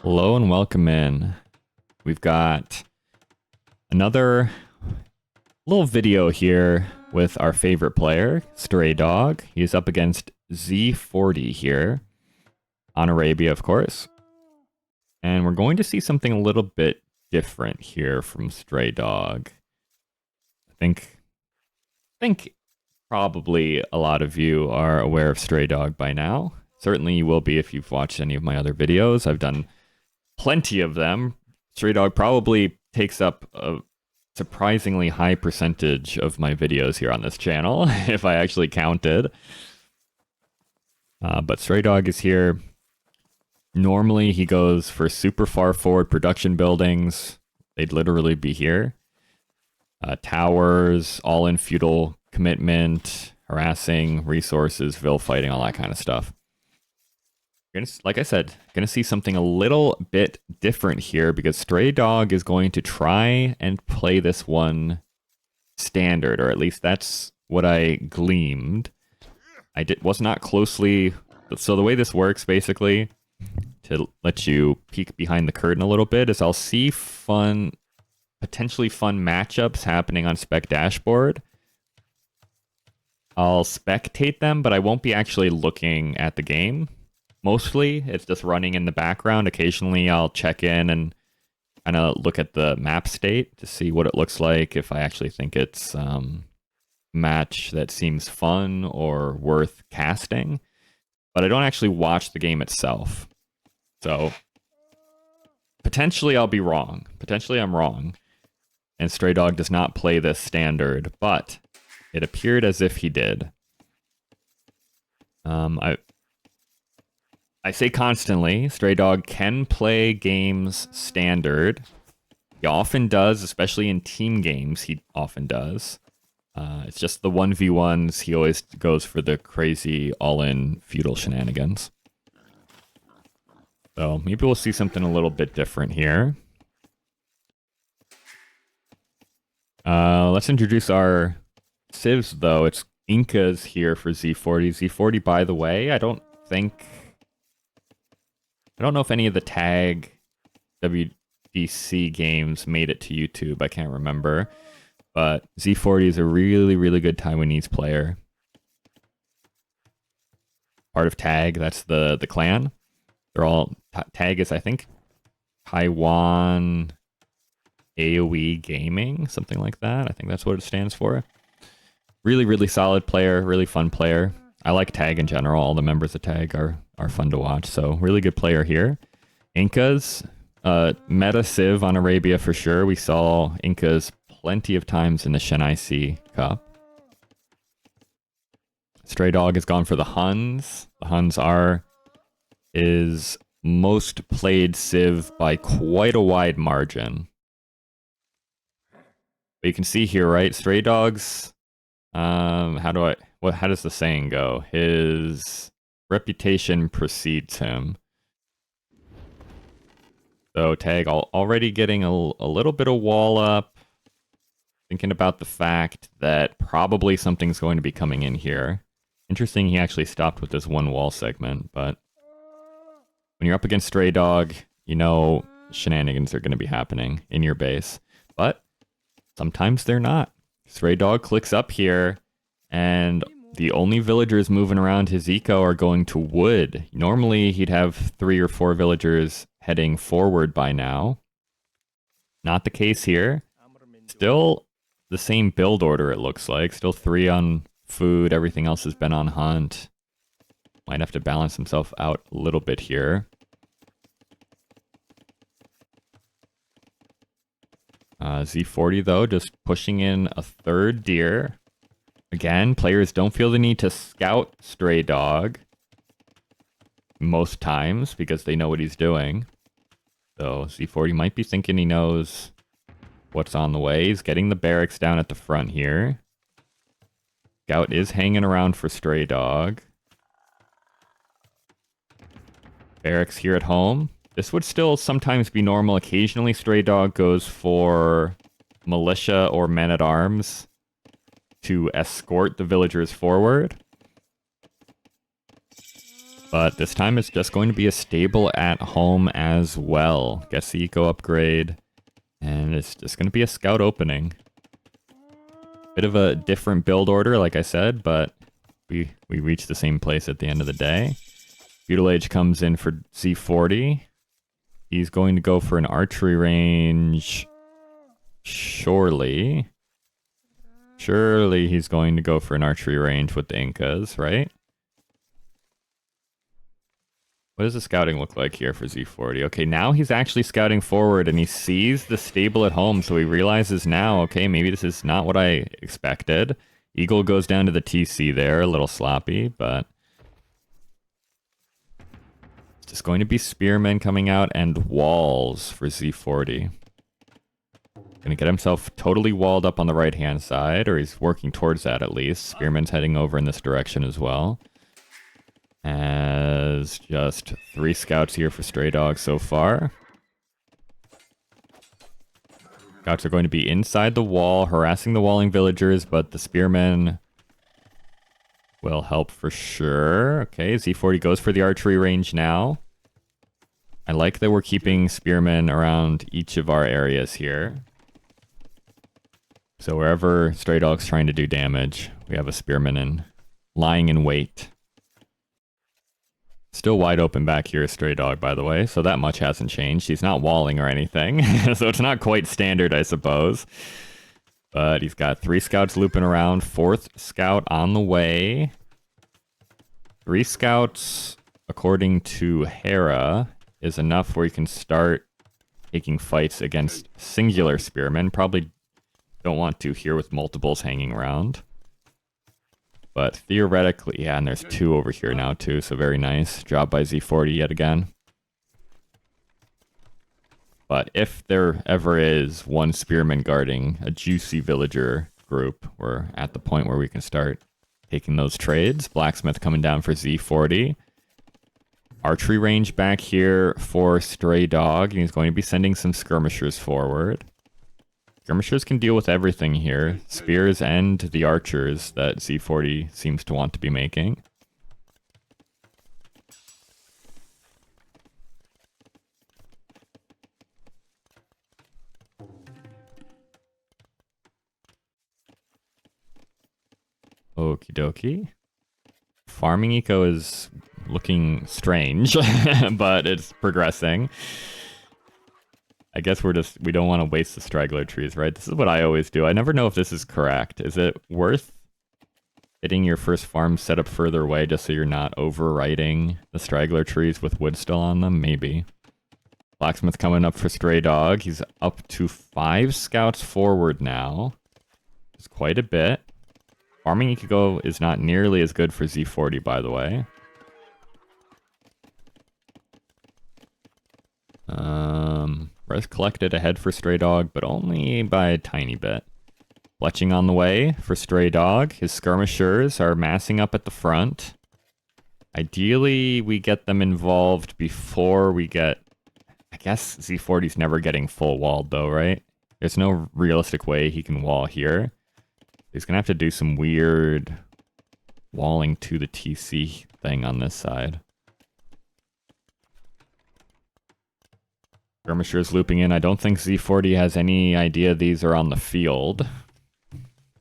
Hello and welcome in. We've got another little video here with our favorite player, Straydog. He's up against Z40 here on Arabia, of course. And we're going to see something a little bit different here from Straydog. I think probably a lot of you are aware of Straydog by now. Certainly you will be if you've watched any of my other videos. I've done plenty of them. Straydog probably takes up a surprisingly high percentage of my videos here on this channel, if I actually counted. But Straydog is here. Normally he goes for super far forward production buildings. They'd literally be here. Towers, all in feudal commitment, harassing, resources, vil fighting, all that kind of stuff. Like I said, gonna see something a little bit different here because Straydog is going to try and play this one standard, or at least that's what I gleamed. Was not closely. So the way this works, basically, to let you peek behind the curtain a little bit, is I'll see potentially fun matchups happening on Spec Dashboard. I'll spectate them, but I won't be actually looking at the game. Mostly, it's just running in the background. Occasionally, I'll check in and kind of look at the map state to see what it looks like, if I actually think it's a match that seems fun or worth casting. But I don't actually watch the game itself. So, potentially I'll be wrong. Potentially I'm wrong. And Straydog does not play this standard, but it appeared as if he did. I say constantly, Straydog can play games standard. He often does, especially in team games, he often does. It's just the 1v1s, he always goes for the crazy all-in feudal shenanigans. So maybe we'll see something a little bit different here. Let's introduce our civs, though. It's Incas here for Z40. Z40, by the way, I don't know if any of the tag WDC games made it to YouTube. I can't remember. But Z40 is a really, really good Taiwanese player. Part of Tag, that's the clan. They're all... Tag is, I think, Taiwan AoE Gaming, something like that. I think that's what it stands for. Really, really solid player, really fun player. I like Tag in general. All the members of Tag are fun to watch. So really good player here. Incas, meta Civ on Arabia for sure. We saw Incas plenty of times in the Shen IC Cup. Straydog has gone for the Huns. The Huns are his most played Civ by quite a wide margin. But you can see here, right? Straydog's, how does the saying go? His reputation precedes him. So Tag already getting a little bit of wall up. Thinking about the fact that probably something's going to be coming in here. Interesting he actually stopped with this one wall segment, but when you're up against Straydog, you know shenanigans are going to be happening in your base. But sometimes they're not. Straydog clicks up here, and the only villagers moving around his eco are going to wood. Normally, he'd have 3 or 4 villagers heading forward by now. Not the case here. Still the same build order, it looks like. Still 3 on food. Everything else has been on hunt. Might have to balance himself out a little bit here. Z40, though, just pushing in a 3rd deer. Again, players don't feel the need to scout Straydog most times because they know what he's doing. So Z40 might be thinking he knows what's on the way. He's getting the barracks down at the front here. Scout is hanging around for Straydog. Barracks here at home. This would still sometimes be normal. Occasionally Straydog goes for militia or men-at-arms to escort the villagers forward. But this time it's just going to be a stable at home as well. Gets the eco upgrade. And it's just going to be a scout opening. Bit of a different build order, like I said, but we reach the same place at the end of the day. Feudal Age comes in for Z40. He's going to go for an archery range. Surely he's going to go for an archery range with the Incas, right? What does the scouting look like here for Z40? Okay, now he's actually scouting forward and he sees the stable at home, so he realizes now, okay, maybe this is not what I expected. Eagle goes down to the TC there, a little sloppy, but it's just going to be spearmen coming out and walls for Z40. Gonna get himself totally walled up on the right-hand side, or he's working towards that at least. Spearman's heading over in this direction as well. As just 3 scouts here for Straydog so far. Scouts are going to be inside the wall, harassing the walling villagers, but the spearmen will help for sure. Okay, Z40 goes for the archery range now. I like that we're keeping spearmen around each of our areas here. So wherever Straydog's trying to do damage, we have a spearman lying in wait. Still wide open back here, Straydog, by the way, so that much hasn't changed. He's not walling or anything, so it's not quite standard, I suppose. But he's got 3 scouts looping around, 4th scout on the way. 3 scouts, according to Hera, is enough where you can start taking fights against singular spearmen. Probably don't want to here with multiples hanging around. But theoretically, yeah, and there's 2 over here now too, so very nice. Job by Z40 yet again. But if there ever is one spearman guarding a juicy villager group, we're at the point where we can start taking those trades. Blacksmith coming down for Z40. Archery range back here for Straydog, and he's going to be sending some skirmishers forward. Skirmishers can deal with everything here. Spears and the archers that Z40 seems to want to be making. Okie dokie. Farming eco is looking strange, but it's progressing. I guess we don't want to waste the straggler trees, right? This is what I always do. I never know if this is correct. Is it worth getting your first farm set up further away just so you're not overwriting the straggler trees with wood still on them? Maybe. Blacksmith coming up for Straydog. He's up to 5 scouts forward now. It's quite a bit. Farming eco is not nearly as good for Z40, by the way. Res collected ahead for Straydog, but only by a tiny bit. Fletching on the way for Straydog. His skirmishers are massing up at the front. Ideally, we get them involved before we get... I guess Z40's never getting full walled though, right? There's no realistic way he can wall here. He's gonna have to do some weird walling to the TC thing on this side. Skirmishers looping in. I don't think Z40 has any idea these are on the field.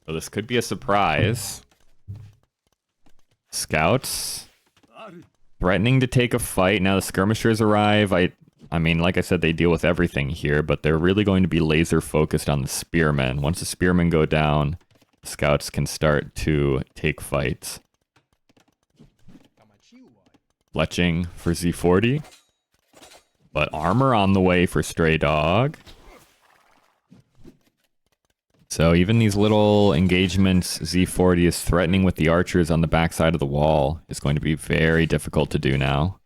So this could be a surprise. Scouts threatening to take a fight. Now the skirmishers arrive. I mean, like I said, they deal with everything here, but they're really going to be laser focused on the spearmen. Once the spearmen go down, scouts can start to take fights. Fletching for Z40. But armor on the way for Straydog. So even these little engagements Z40 is threatening with the archers on the backside of the wall is going to be very difficult to do now.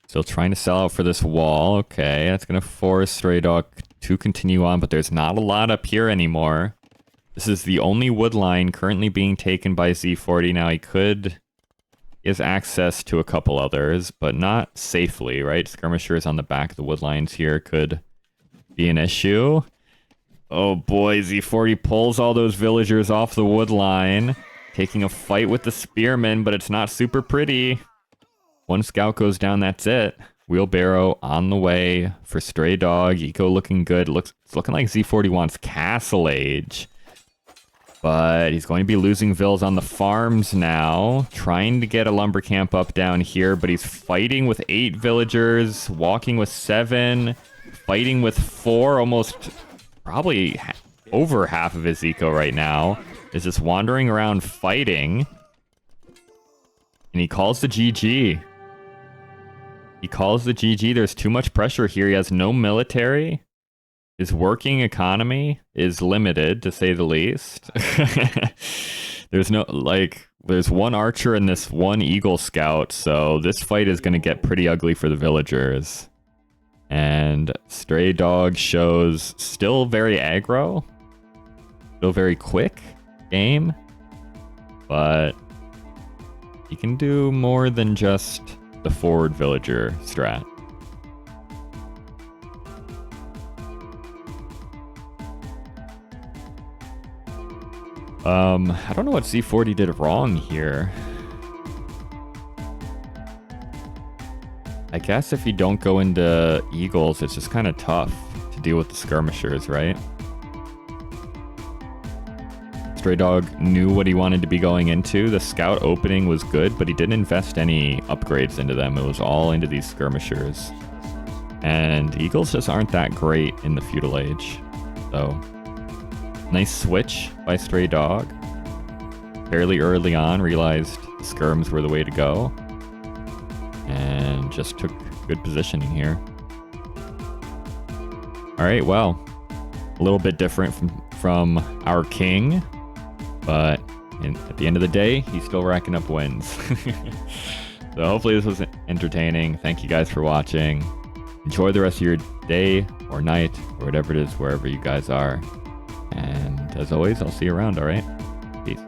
Still trying to sell out for this wall. Okay, that's going to force Straydog to continue on, but there's not a lot up here anymore. This is the only wood line currently being taken by Z40. Now he has access to a couple others, but not safely, right? Skirmishers on the back of the wood lines here could be an issue. Oh boy, Z40 pulls all those villagers off the wood line, taking a fight with the spearmen, but it's not super pretty. One scout goes down, that's it. Wheelbarrow on the way for Straydog. Eco looking good. It's looking like Z40 wants Castle Age. But he's going to be losing vills on the farms now. Trying to get a lumber camp up down here, but he's fighting with 8 villagers, walking with 7, fighting with 4, almost probably over half of his eco right now. Is just wandering around fighting. And he calls the GG. He calls the GG. There's too much pressure here. He has no military. His working economy is limited, to say the least. There's no, like, there's one archer and this one eagle scout, so this fight is going to get pretty ugly for the villagers. And Straydog shows still very aggro, still very quick game, but he can do more than just the forward villager strat. I don't know what Z40 did wrong here. I guess if you don't go into eagles, it's just kind of tough to deal with the skirmishers, right? Straydog knew what he wanted to be going into. The scout opening was good, but he didn't invest any upgrades into them. It was all into these skirmishers. And eagles just aren't that great in the feudal age. So, nice switch by Straydog. Fairly early on, realized the skirms were the way to go. And just took good positioning here. Alright, well, a little bit different from our king. But at the end of the day, he's still racking up wins. So hopefully this was entertaining. Thank you guys for watching. Enjoy the rest of your day or night or whatever it is, wherever you guys are. And as always, I'll see you around, all right? Peace.